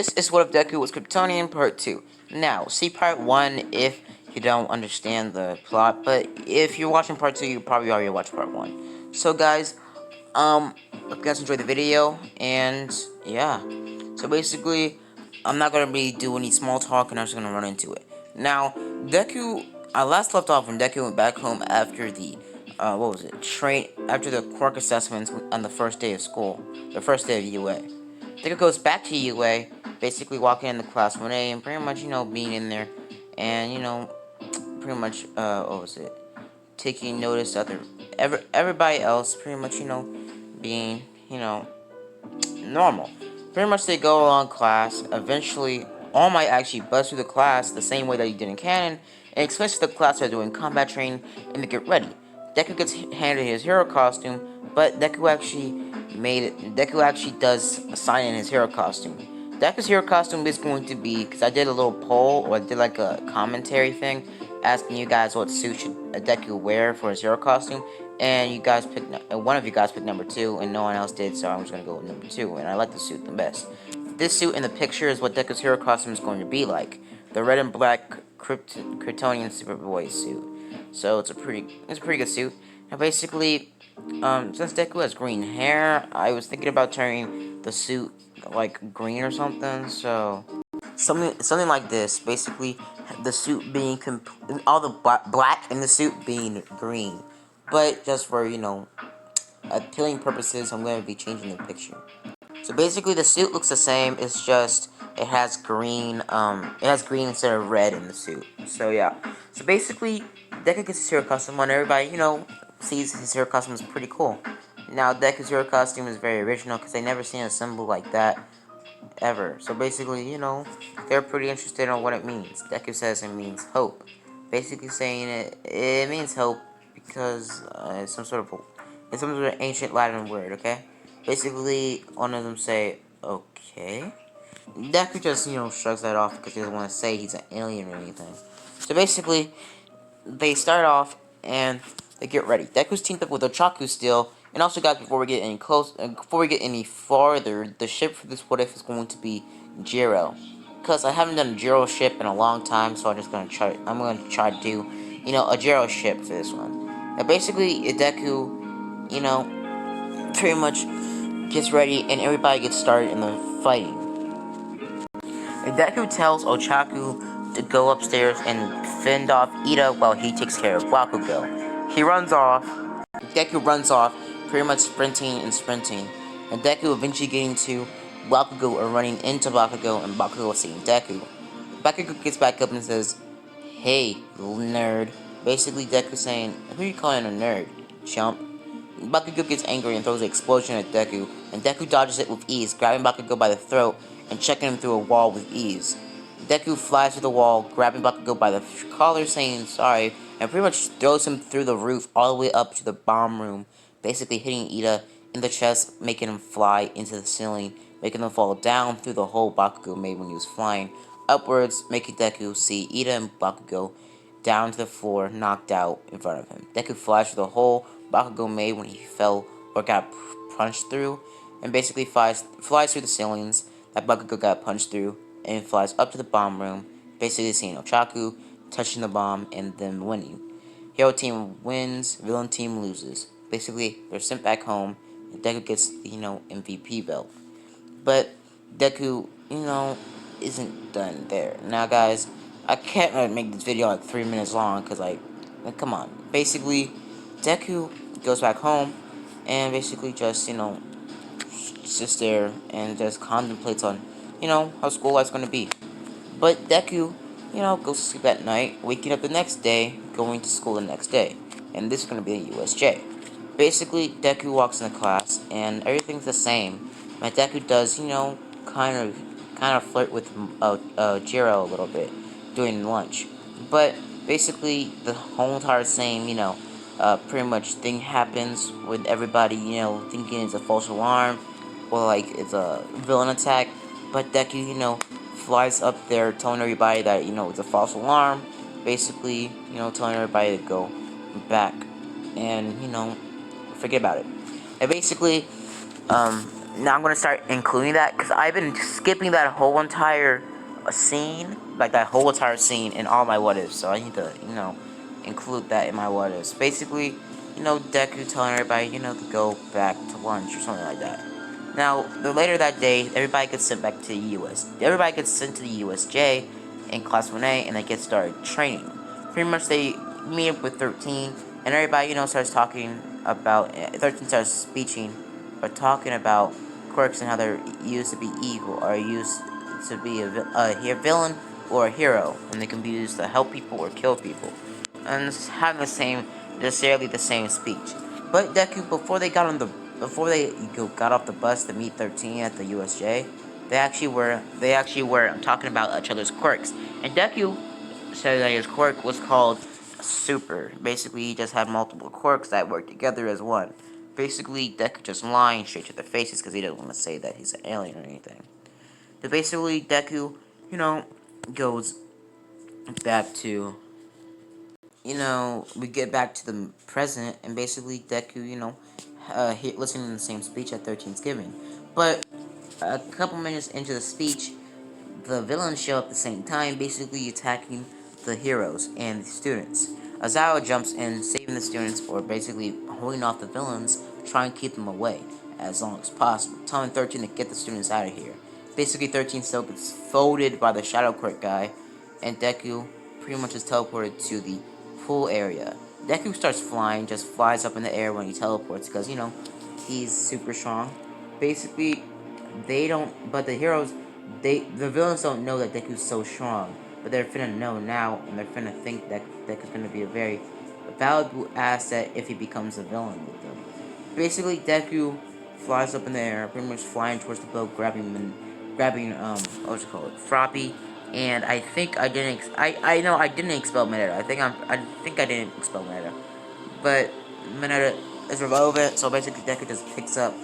this is What If Deku Was Kryptonian Part 2. Now, see Part 1 if you don't understand the plot, but if you're watching Part 2, you probably already watched Part 1. So guys, hope you guys enjoyed the video, and yeah. So basically, I'm not going to be doing any small talk, and I'm just going to run into it. Now, Deku, I last left off when Deku went back home after the, after the quirk assessments on the first day of school, the first day of UA. Deku goes back to UA, basically walking into class 1A and pretty much, being in there and, pretty much, taking notice of everybody else, pretty much, being, normal. Pretty much they go along class, eventually All Might actually bust through the class the same way that he did in canon, and especially the class that are doing combat training and to get ready. Deku gets handed his hero costume, but Deku actually does assign in his hero costume. Deku's hero costume is going to be, because I did a little poll, or I did like a commentary thing, asking you guys what suit should Deku wear for his hero costume, and you guys picked, one of you guys picked number 2, and no one else did, so I'm just going to go with number 2, and I like the suit the best. This suit in the picture is what Deku's hero costume is going to be like, the red and black Kryptonian Superboy suit. So it's a pretty good suit. Now basically, since Deku has green hair, I was thinking about turning the suit like green or something. So something like this. Basically, the suit being all the black in the suit being green. But just for appealing purposes, I'm going to be changing the picture. So basically, the suit looks the same. It's just it has green. It has green instead of red in the suit. So yeah. So basically, Deku gets his hero costume on. Everybody, sees his hero costume is pretty cool. Now, Deku's hero costume is very original because they never seen a symbol like that ever. So basically, they're pretty interested in what it means. Deku says it means hope. Basically saying it means hope because it's some sort of ancient Latin word. Okay. Basically, one of them say, okay. Deku just, shrugs that off because he doesn't want to say he's an alien or anything. So basically, they start off and they get ready. Deku's teamed up with Ochaku still. And also, guys, before we get any farther, the ship for this What If is going to be Jiro. Because I haven't done a Jiro ship in a long time, so I'm going to try to do, a Jiro ship for this one. Now, basically, Deku, pretty much gets ready and everybody gets started in the fighting. And Deku tells Ochaku to go upstairs and fend off Ida while he takes care of Bakugo. He runs off. Deku runs off, pretty much sprinting. And Deku eventually getting to Bakugo or running into Bakugo, and Bakugo seeing Deku. Bakugo gets back up and says, "Hey, nerd." Basically, Deku saying, "Who are you calling a nerd, chump?" Bakugo gets angry and throws an explosion at Deku, and Deku dodges it with ease, grabbing Bakugo by the throat and chucking him through a wall with ease. Deku flies through the wall, grabbing Bakugo by the collar, saying sorry, and pretty much throws him through the roof all the way up to the bomb room, basically hitting Ida in the chest, making him fly into the ceiling, making him fall down through the hole Bakugo made when he was flying upwards, making Deku see Ida and Bakugo down to the floor, knocked out in front of him. Deku flies through the hole Bakugo made when he fell or got punched through, and basically flies through the ceilings that Bakugo got punched through, and flies up to the bomb room, basically seeing Ochaku, touching the bomb, and then winning. Hero team wins, villain team loses. Basically, they're sent back home, and Deku gets the, MVP belt. But Deku, isn't done there. Now, guys, I can't make this video like 3 minutes long, because, come on. Basically, Deku goes back home, and basically just, sits there and just contemplates on, how school life's gonna be. But Deku, goes to sleep at night, waking up the next day, going to school the next day. And this is gonna be a USJ. Basically, Deku walks into class, and everything's the same. But Deku does, kind of flirt with Jiro a little bit during lunch. But basically, the whole entire same, pretty much thing happens with everybody, thinking it's a false alarm, or like it's a villain attack. But Deku, flies up there telling everybody that, it's a false alarm. Basically, telling everybody to go back and, forget about it. And basically, now I'm gonna start including that because I've been skipping that whole entire scene, like that whole entire scene in all my what ifs. So I need to, include that in my what ifs. Basically, Deku telling everybody, to go back to lunch or something like that. Now, later that day, everybody gets sent back to the Everybody gets sent to the USJ in Class 1A, and they get started training. Pretty much, they meet up with 13, and everybody, starts talking about. 13 starts speeching, or talking about quirks and how they're used to be evil, or used to be a villain or a hero, and they can be used to help people or kill people. And it's having necessarily the same speech. But Deku, before they got off the bus to meet 13 at the USJ, they actually were talking about each other's quirks. And Deku said that his quirk was called Super. Basically, he just had multiple quirks that worked together as one. Basically, Deku just lying straight to their faces because he doesn't want to say that he's an alien or anything. But basically, Deku, goes back to, we get back to the present, and basically Deku, listening to the same speech that 13's giving. But a couple minutes into the speech, the villains show up at the same time, basically attacking the heroes and the students. Azawa jumps in, saving the students, or basically holding off the villains, trying to keep them away as long as possible, telling 13 to get the students out of here. Basically, 13 still gets folded by the Shadow Quirk guy, and Deku pretty much is teleported to the pool area. Deku starts flying, just flies up in the air when he teleports, because, he's super strong. Basically, but the villains don't know that Deku's so strong, but they're finna know now, and they're finna think that Deku's gonna be a very valuable asset if he becomes a villain with them. Basically, Deku flies up in the air, pretty much flying towards the boat, grabbing Froppy, and I think I didn't, I know I didn't expel Mineta. I think I didn't expel Mineta, but Mineta is irrelevant, so basically Deku just picks up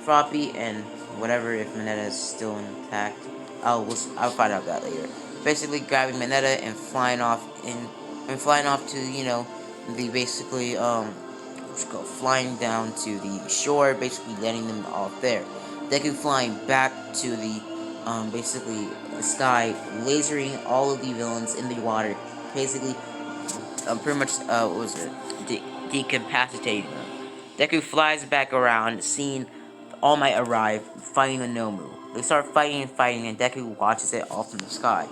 Froppy and whatever if Mineta is still intact. I'll find out that later. Basically grabbing Mineta and flying off to, the basically flying down to the shore, basically letting them off there. Deku flying back to the basically the sky, lasering all of the villains in the water, basically pretty much what was it? Decapacitating them. Deku flies back around, seeing All Might arrive, fighting the Nomu. They start fighting, and Deku watches it all from the sky.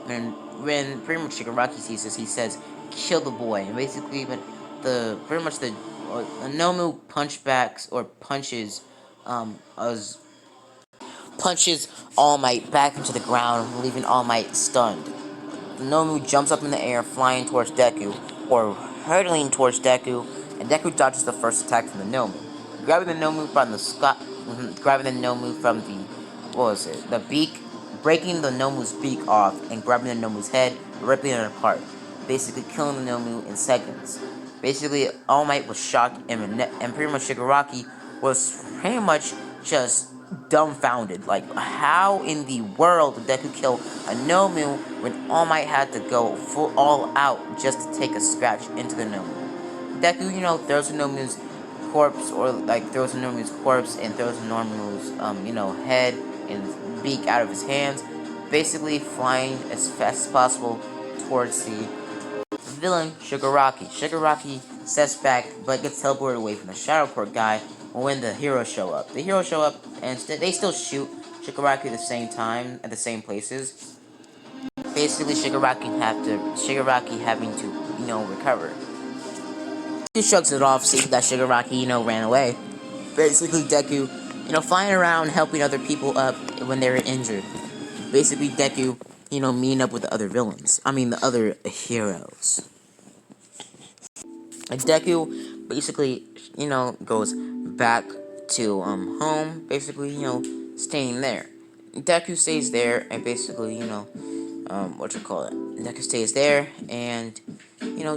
And when pretty much Shigaraki sees this, he says, "Kill the boy." And basically, when the Nomu punches All Might back into the ground, leaving All Might stunned. The Nomu jumps up in the air, flying towards Deku, or hurtling towards Deku, and Deku dodges the first attack from the Nomu. Grabbing the Nomu from the beak, breaking the Nomu's beak off, and grabbing the Nomu's head, ripping it apart, basically killing the Nomu in seconds. Basically, All Might was shocked, and pretty much Shigaraki was pretty much just dumbfounded. Like, how in the world did Deku kill a Nomu when All Might had to go full all out just to take a scratch into the Nomu? Deku, throws the Nomu's corpse, and throws the Nomu's, head and beak out of his hands, basically flying as fast as possible towards the villain, Shigaraki. Shigaraki steps back, but gets teleported away from the Shadow Court guy when the heroes show up. The heroes show up, and they still shoot Shigaraki at the same time, at the same places. Basically, Shigaraki having to, recover. He shrugs it off, seeing that Shigaraki, ran away. Basically, Deku, flying around, helping other people up when they were injured. Basically, Deku, meeting up with the other villains. The other heroes. And Deku basically, goes back to home, basically, staying there. Deku stays there and basically, Deku stays there and,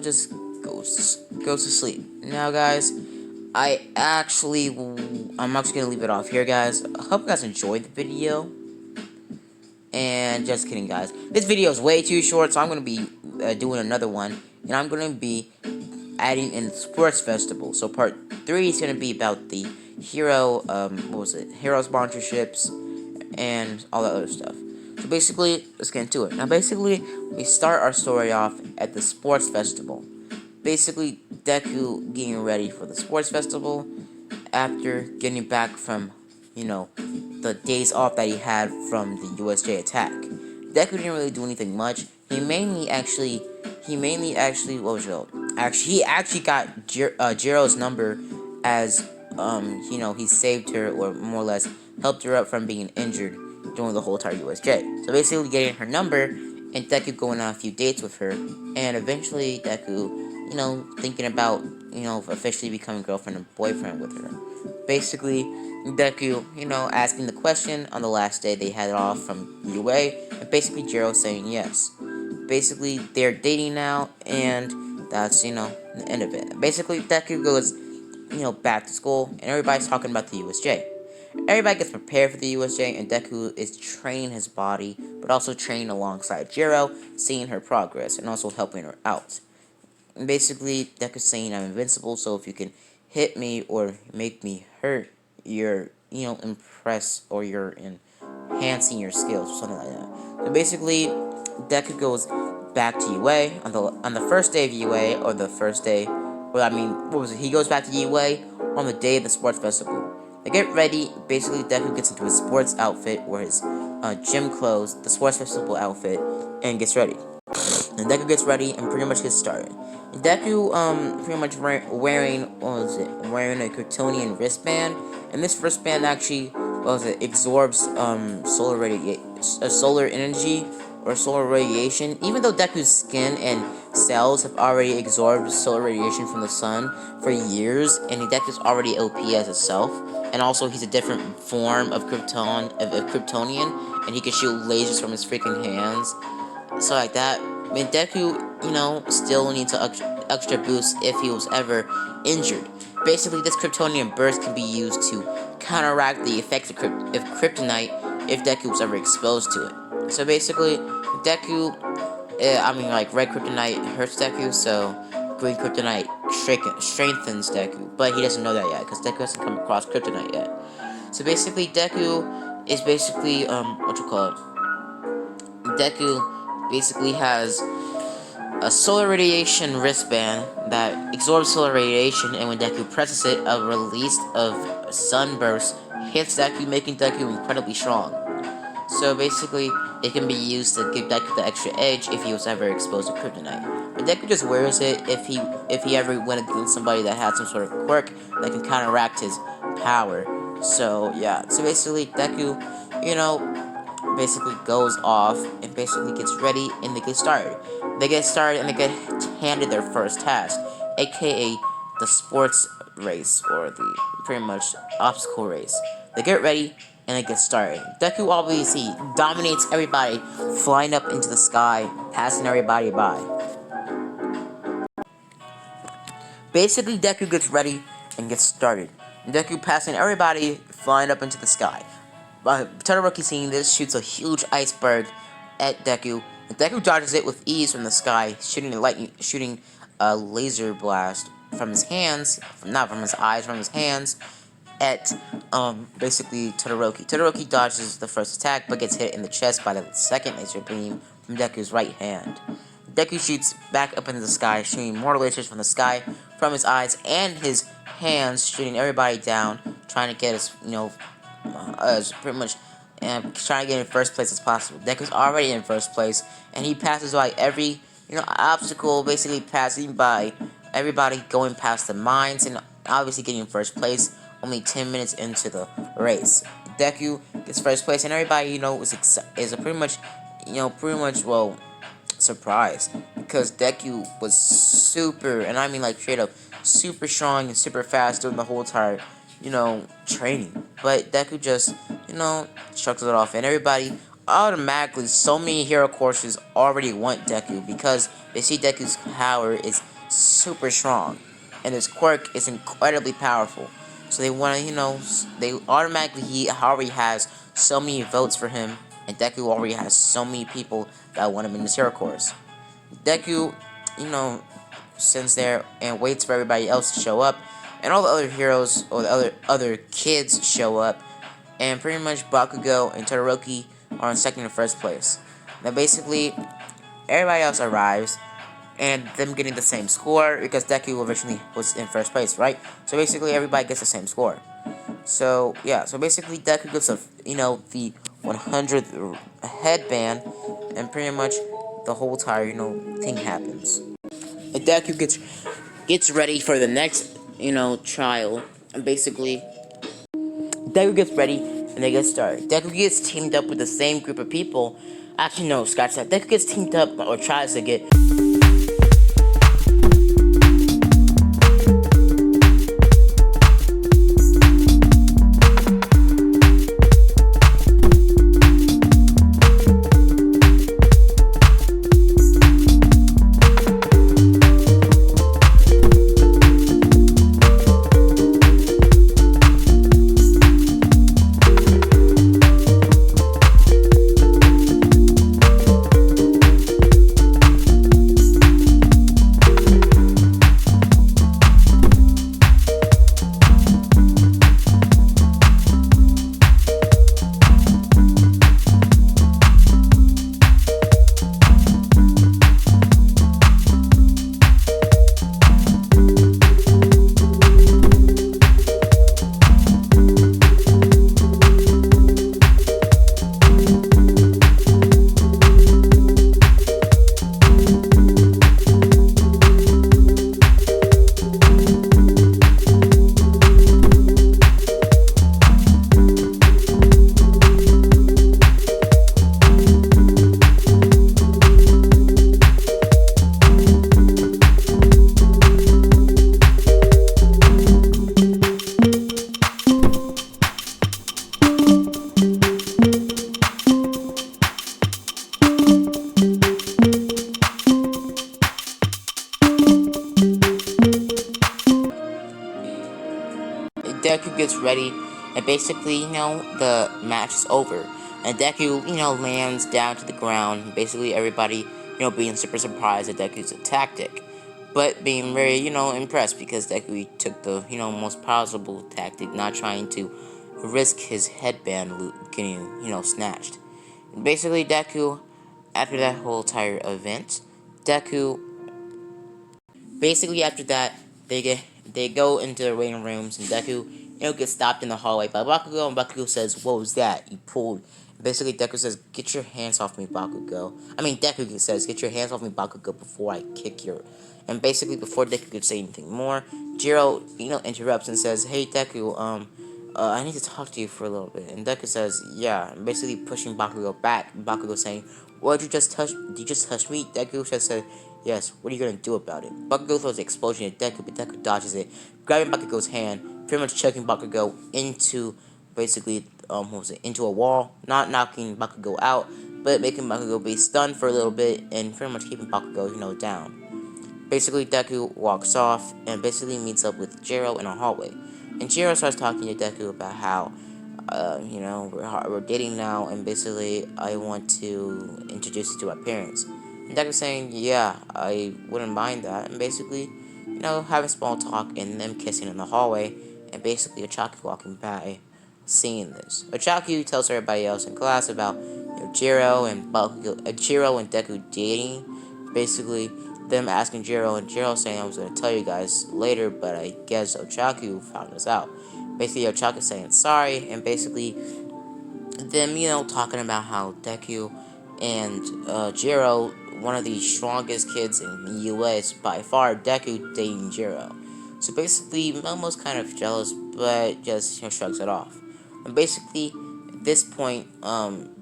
just goes to sleep. Now, guys, I'm actually gonna leave it off here, guys. I hope you guys enjoyed the video. And just kidding, guys. This video is way too short, so I'm gonna be doing another one, and I'm gonna be adding in sports festival. So part 3 is gonna be about the hero, hero sponsorships and all that other stuff. So basically, let's get into it. Now, basically, we start our story off at the sports festival. Basically, Deku getting ready for the sports festival after getting back from, the days off that he had from the USJ attack. Deku didn't really do anything much. What was it called? He actually got Jiro's number as, he saved her, or more or less helped her up from being injured during the whole entire USJ. So basically getting her number, and Deku going on a few dates with her, and eventually Deku, thinking about, officially becoming girlfriend and boyfriend with her. Basically, Deku, asking the question on the last day they had it off from UA, and basically Jiro saying yes. Basically, they're dating now, and that's, the end of it. Basically, Deku goes, back to school, and everybody's talking about the USJ. Everybody gets prepared for the USJ, and Deku is training his body, but also training alongside Jiro, seeing her progress, and also helping her out. And basically, Deku's saying, I'm invincible, so if you can hit me or make me hurt, you're, impressed, or you're enhancing your skills, or something like that. So basically, Deku goes back to UA on the first day of UA, or the first day, what was it? He goes back to UA on the day of the sports festival. They get ready. Basically, Deku gets into his sports outfit, or his gym clothes, the sports festival outfit, and gets ready. And Deku gets ready and pretty much gets started. And Deku, pretty much wearing a Kryptonian wristband, and this wristband actually, absorbs solar energy or solar radiation. Even though Deku's skin and cells have already absorbed solar radiation from the sun for years, and Deku's already OP as itself, and also he's a different form of Kryptonian, and he can shoot lasers from his freaking hands. So like that, I mean, Deku, still needs an extra boost if he was ever injured. Basically, this Kryptonian burst can be used to counteract the effects of Kryptonite if Deku was ever exposed to it. So basically, Deku, red Kryptonite hurts Deku, so green Kryptonite strengthens Deku. But he doesn't know that yet, because Deku hasn't come across Kryptonite yet. So basically, Deku is basically, Deku basically has a solar radiation wristband that absorbs solar radiation, and when Deku presses it, a release of sunburst hits Deku, making Deku incredibly strong. So basically, it can be used to give Deku the extra edge if he was ever exposed to Kryptonite. But Deku just wears it if he ever went against somebody that had some sort of quirk that can counteract his power. So yeah, so basically Deku, basically goes off and basically gets ready, and they get started. They get started and they get handed their first task, aka the sports race, or the pretty much obstacle race. They get ready and they get started. Deku obviously dominates everybody, flying up into the sky, passing everybody by. Basically, Deku gets ready and gets started. Deku passing everybody, flying up into the sky. Todoroki, seeing this, shoots a huge iceberg at Deku, and Deku dodges it with ease from the sky, shooting a laser blast from his hands, not from his eyes, from his hands, at basically Todoroki. Todoroki dodges the first attack, but gets hit in the chest by the second laser beam from Deku's right hand. Deku shoots back up into the sky, shooting more lasers from the sky, from his eyes and his hands, shooting everybody down, trying to get us, pretty much, and trying to get in first place as possible. Deku's already in first place, and he passes by every, obstacle, basically passing by everybody, going past the mines, and obviously getting in first place only 10 minutes into the race. Deku gets first place, and everybody, is pretty much, surprised, because Deku was super, and I mean like straight up super strong and super fast during the whole entire, training. But Deku just, shrugs it off, and everybody automatically, so many hero courses already want Deku because they see Deku's power is super strong, and his quirk is incredibly powerful. So they want to, they automatically, he already has so many votes for him, and Deku already has so many people that want him in this hero course. Deku, sits there and waits for everybody else to show up, and all the other heroes or the other kids show up, and pretty much Bakugo and Todoroki are in second and first place. Now basically, everybody else arrives, and them getting the same score because Deku originally was in first place, right? So basically, everybody gets the same score. So yeah, so basically Deku gets the 100th headband, and pretty much the whole entire thing happens. And Deku gets ready for the next trial, and basically Deku gets ready and they get started. Deku gets teamed up with the same group of people. Actually, no, scratch that. Deku gets teamed up or tries to get. Deku gets ready, and basically, the match is over. And Deku, lands down to the ground. Basically, everybody, being super surprised at Deku's tactic, but being very, impressed because Deku took the, most plausible tactic, not trying to risk his headband getting, snatched. And basically, Deku, after that whole entire event, Deku basically, after that, they go into the waiting rooms, and Deku, gets stopped in the hallway by Bakugo, and Bakugo says, "What was that? You pulled." Basically, Deku says, "Get your hands off me, Bakugo." I mean, Deku says, "Get your hands off me, Bakugo, before I kick your." And basically, before Deku could say anything more, Jiro, interrupts and says, "Hey, Deku, I need to talk to you for a little bit." And Deku says, "Yeah," basically pushing Bakugo back. Bakugo saying, "What did you just touch? Did you just touch me?" Deku just said, "Yes, what are you gonna do about it?" Bakugo throws the explosion at Deku, but Deku dodges it, grabbing Bakugo's hand, pretty much chucking Bakugo into, basically, into a wall, not knocking Bakugo out, but making Bakugo be stunned for a little bit, and pretty much keeping Bakugo, down. Basically, Deku walks off, and basically meets up with Jiro in a hallway. And Jiro starts talking to Deku about how, we're dating now, and basically, I want to introduce you to my parents. And Deku's saying, "Yeah, I wouldn't mind that." And basically, having small talk and them kissing in the hallway, and basically Ochaki walking by, seeing this. Ochaki tells everybody else in class about Jiro and Jiro and Deku dating. Basically, them asking Jiro, and Jiro saying, "I was going to tell you guys later, but I guess Ochaki found us out." Basically, Ochaki saying sorry, and basically them, talking about how Deku and Jiro, one of the strongest kids in the US by far, Deku dating Jiro. So basically, Momo's kind of jealous, but just shrugs it off. And basically, at this point,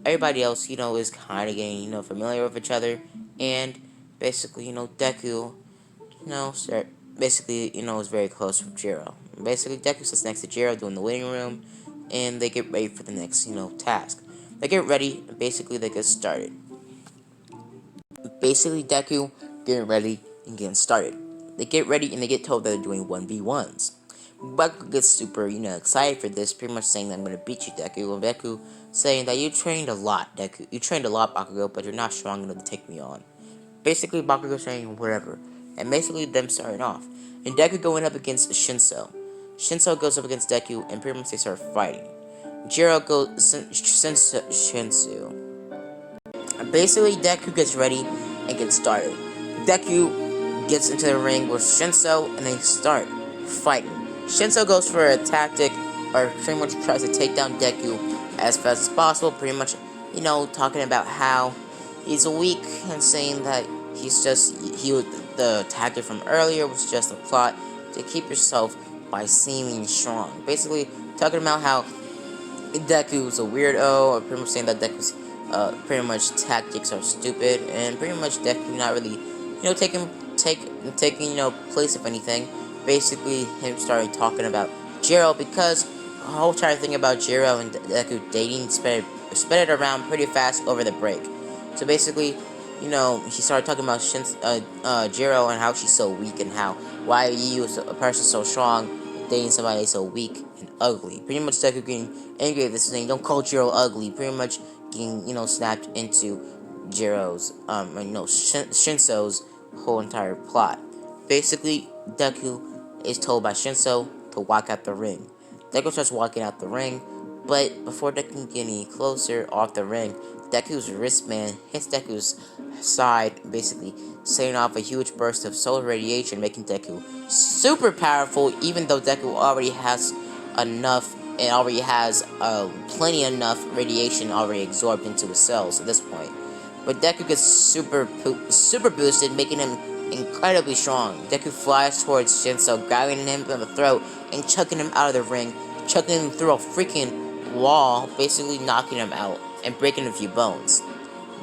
everybody else, is kind of getting, familiar with each other, and basically, Deku, basically, is very close with Jiro. Basically, Deku sits next to Jiro doing the waiting room, and they get ready for the next, task. They get ready, and basically they get started. Basically, Deku getting ready and getting started. They get ready and they get told that they're doing 1v1s. Bakugo gets super, excited for this, pretty much saying that I'm gonna beat you, Deku. And Deku saying that you trained a lot, Deku. You trained a lot, Bakugo, but you're not strong enough to take me on. Basically, Bakugo saying whatever. and basically them starting off. And Deku going up against Shinso. Shinso goes up against Deku, and pretty much they start fighting. Jiro goes Shinsu. Basically, Deku gets ready and gets started. Deku gets into the ring with Shinso, and they start fighting. Shinso goes for a tactic, or pretty much tries to take down Deku as fast as possible. Pretty much, talking about how he's weak and saying that the tactic from earlier was just a plot to keep yourself by seeming strong. Basically, talking about how Deku's a weirdo, or pretty much saying that Deku's pretty much tactics are stupid, and pretty much Deku not really, taking place of anything. Basically, him started talking about Jiro, because the whole entire thing about Jiro and Deku dating spread it around pretty fast over the break. So basically, he started talking about Jiro and how she's so weak, and why you as a person so strong dating somebody so weak and ugly. Pretty much Deku getting angry at this thing. Don't call Jiro ugly. Pretty much getting, snapped into Jiro's, Shinso's whole entire plot. Basically, Deku is told by Shinso to walk out the ring. Deku starts walking out the ring, but before Deku can get any closer off the ring, Deku's wristband hits Deku's side, basically setting off a huge burst of solar radiation, making Deku super powerful, even though Deku already has enough, and already has plenty enough radiation already absorbed into his cells at this point. But Deku gets super boosted, making him incredibly strong. Deku flies towards Shinso, grabbing him by the throat and chucking him out of the ring, chucking him through a freaking wall, basically knocking him out and breaking a few bones.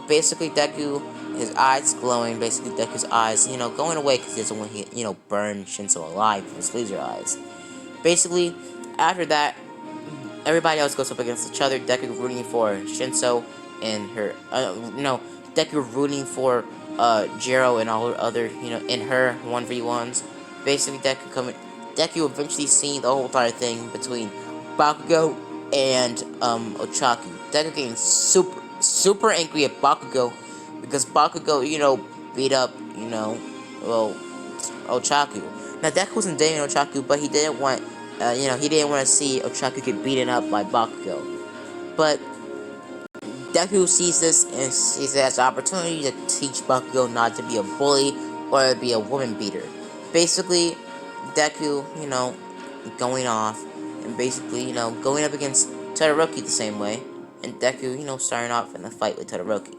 Basically, Deku, his eyes glowing, basically Deku's eyes, going away because he doesn't want to, burn Shinso alive with his laser eyes. Basically, after that, everybody else goes up against each other. Deku rooting for Shinso and her, Deku rooting for Jiro and all her other, in her 1v1s. Basically, Deku eventually seeing the whole entire thing between Bakugo and Ochaku. Deku getting super angry at Bakugo because Bakugo, beat up, Ochaku. Now Deku wasn't dating Ochaku, but he didn't want, he didn't want to see Ochaku get beaten up by Bakugo. But Deku sees this and sees it as an opportunity to teach Bakugo not to be a bully or to be a woman beater. Basically, Deku, going off and basically, going up against Todoroki the same way, and Deku, starting off in the fight with Todoroki.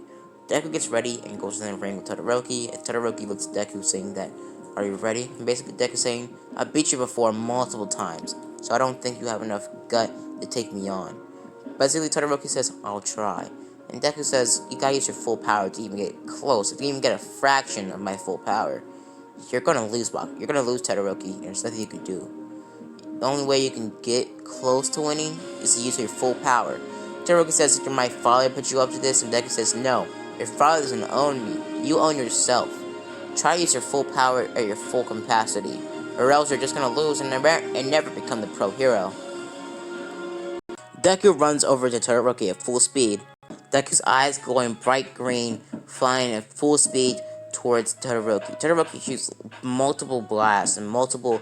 Deku gets ready and goes in the ring with Todoroki, and Todoroki looks at Deku saying that, "Are you ready?" And basically Deku saying, "I beat you before multiple times, so I don't think you have enough gut to take me on." Basically Todoroki says, "I'll try." And Deku says, "You gotta use your full power to even get close. If you even get a fraction of my full power, you're gonna lose, Baku. You're gonna lose, Todoroki, and there's nothing you can do. The only way you can get close to winning is to use your full power." Todoroki says, "Did my father put you up to this?" And Deku says, "No, your father doesn't own me. You own yourself. Try to use your full power at your full capacity, or else you're just gonna lose and never become the pro hero." Deku runs over to Todoroki at full speed. Deku's eyes glowing bright green, flying at full speed towards Todoroki. Todoroki shoots multiple blasts and multiple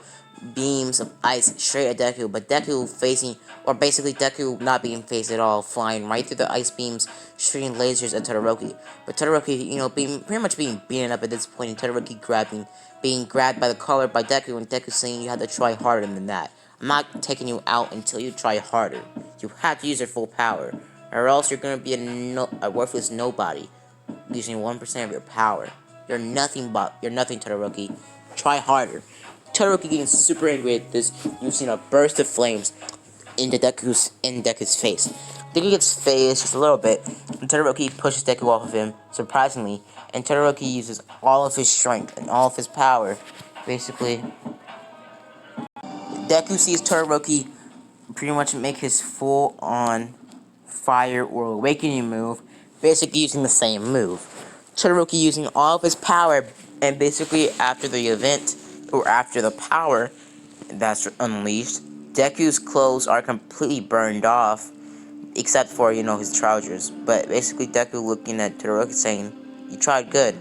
beams of ice straight at Deku, but Deku Deku not being phased at all, flying right through the ice beams, shooting lasers at Todoroki. But Todoroki, pretty much being beaten up at this point, and Todoroki being grabbed by the collar by Deku, and Deku saying, "You have to try harder than that. I'm not taking you out until you try harder. You have to use your full power, or else you're gonna be a worthless nobody, using 1% of your power. You're nothing, Todoroki. Try harder." Todoroki getting super angry at this, using a burst of flames in Deku's face. Deku gets phased just a little bit, and Todoroki pushes Deku off of him, surprisingly, and Todoroki uses all of his strength and all of his power. Basically, Deku sees Todoroki pretty much make his full-on fire or awakening move, basically using the same move. Todoroki using all of his power, and basically after the event, or after the power that's unleashed, Deku's clothes are completely burned off, except for, his trousers. But basically Deku looking at Todoroki saying, "You tried good,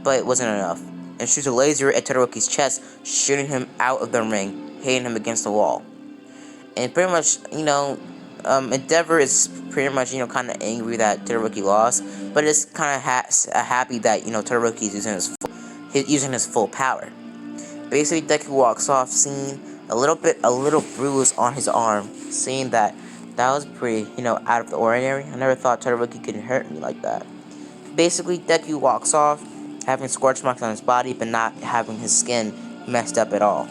but it wasn't enough." and shoots a laser at Todoroki's chest, shooting him out of the ring, hitting him against the wall. And pretty much, Endeavor is pretty much, kind of angry that Todoroki lost, but it's kind of happy that, Todoroki is using his full power. Basically, Deku walks off, seeing a little bruise on his arm, seeing that was pretty, out of the ordinary. I never thought Todoroki could hurt me like that. Basically, Deku walks off, having scorch marks on his body, but not having his skin messed up at all.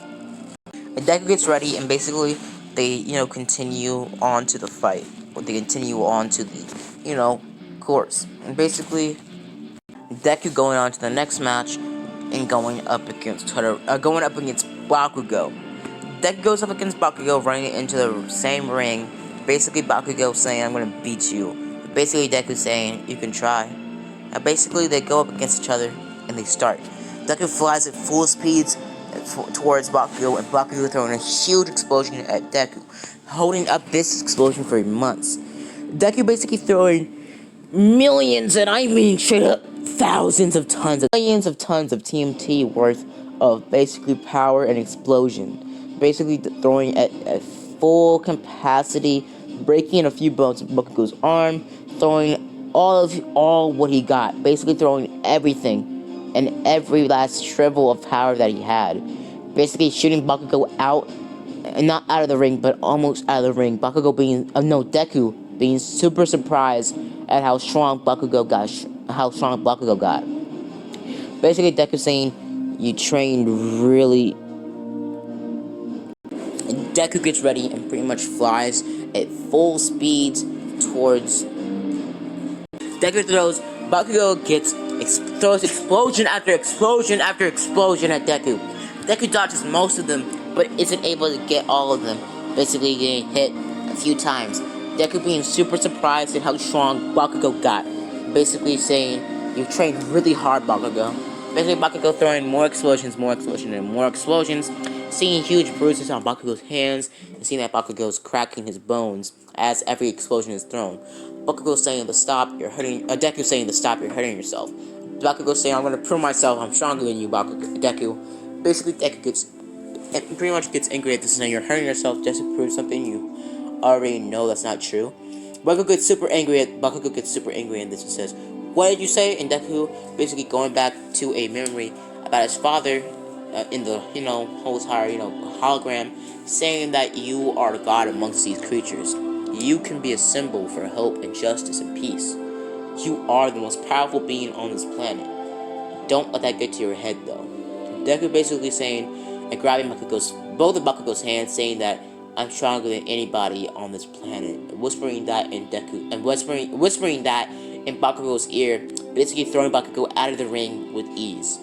And Deku gets ready, and basically, they, continue on to the fight. They continue on to the, course. And basically, Deku going on to the next match, and going up against Bakugo. Deku goes up against Bakugo, running into the same ring. Basically, Bakugo saying, "I'm gonna beat you." Basically, Deku saying, "You can try." And basically, they go up against each other, and they start. Deku flies at full speeds towards Bakugo, and Bakugo throwing a huge explosion at Deku, holding up this explosion for months. Deku basically throwing millions, and I mean straight up millions of tons of TNT worth of basically power and explosion. Basically throwing at full capacity, breaking a few bones of Bakugo's arm, throwing all what he got, basically throwing everything and every last shrivel of power that he had. Basically shooting Bakugo out, not out of the ring, but almost out of the ring. Deku being super surprised at how strong Bakugo got. Basically, Deku saying, "You trained really." And Deku gets ready and pretty much flies at full speeds towards. Deku throws. Bakugo throws explosion after explosion after explosion at Deku. Deku dodges most of them, but isn't able to get all of them. Basically, getting hit a few times. Deku being super surprised at how strong Bakugo got. Basically saying, "You trained really hard, Bakugo." Basically, Bakugo throwing more explosions, and more explosions. Seeing huge bruises on Bakugo's hands, and seeing that Bakugo's cracking his bones as every explosion is thrown. Bakugo saying to stop, "You're hurting." Deku saying to stop, "You're hurting yourself." Bakugo saying, "I'm gonna prove myself. I'm stronger than you, Deku." Basically, Deku pretty much gets angry at this, saying, "You're hurting yourself just to prove something you already know that's not true." Bakugo gets super angry and this and says, "What did you say?" And Deku basically going back to a memory about his father in the whole entire hologram, saying that you are the god amongst these creatures. You can be a symbol for hope and justice and peace. You are the most powerful being on this planet. Don't let that get to your head, though." Deku basically saying and grabbing both of Bakugo's hands, saying that, "I'm stronger than anybody on this planet," whispering that in Bakugo's ear, basically throwing Bakugo out of the ring with ease.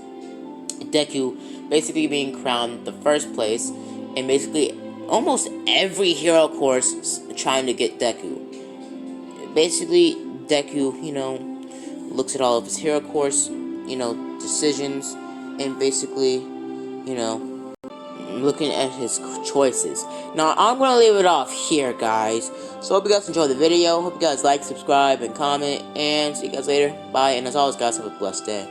Deku basically being crowned the first place, and basically almost every hero course trying to get Deku. Basically, Deku, looks at all of his hero course, decisions, and basically, looking at his choices. Now, I'm going to leave it off here, guys. So, hope you guys enjoyed the video. Hope you guys like, subscribe, and comment. And see you guys later. Bye. And as always, guys, have a blessed day.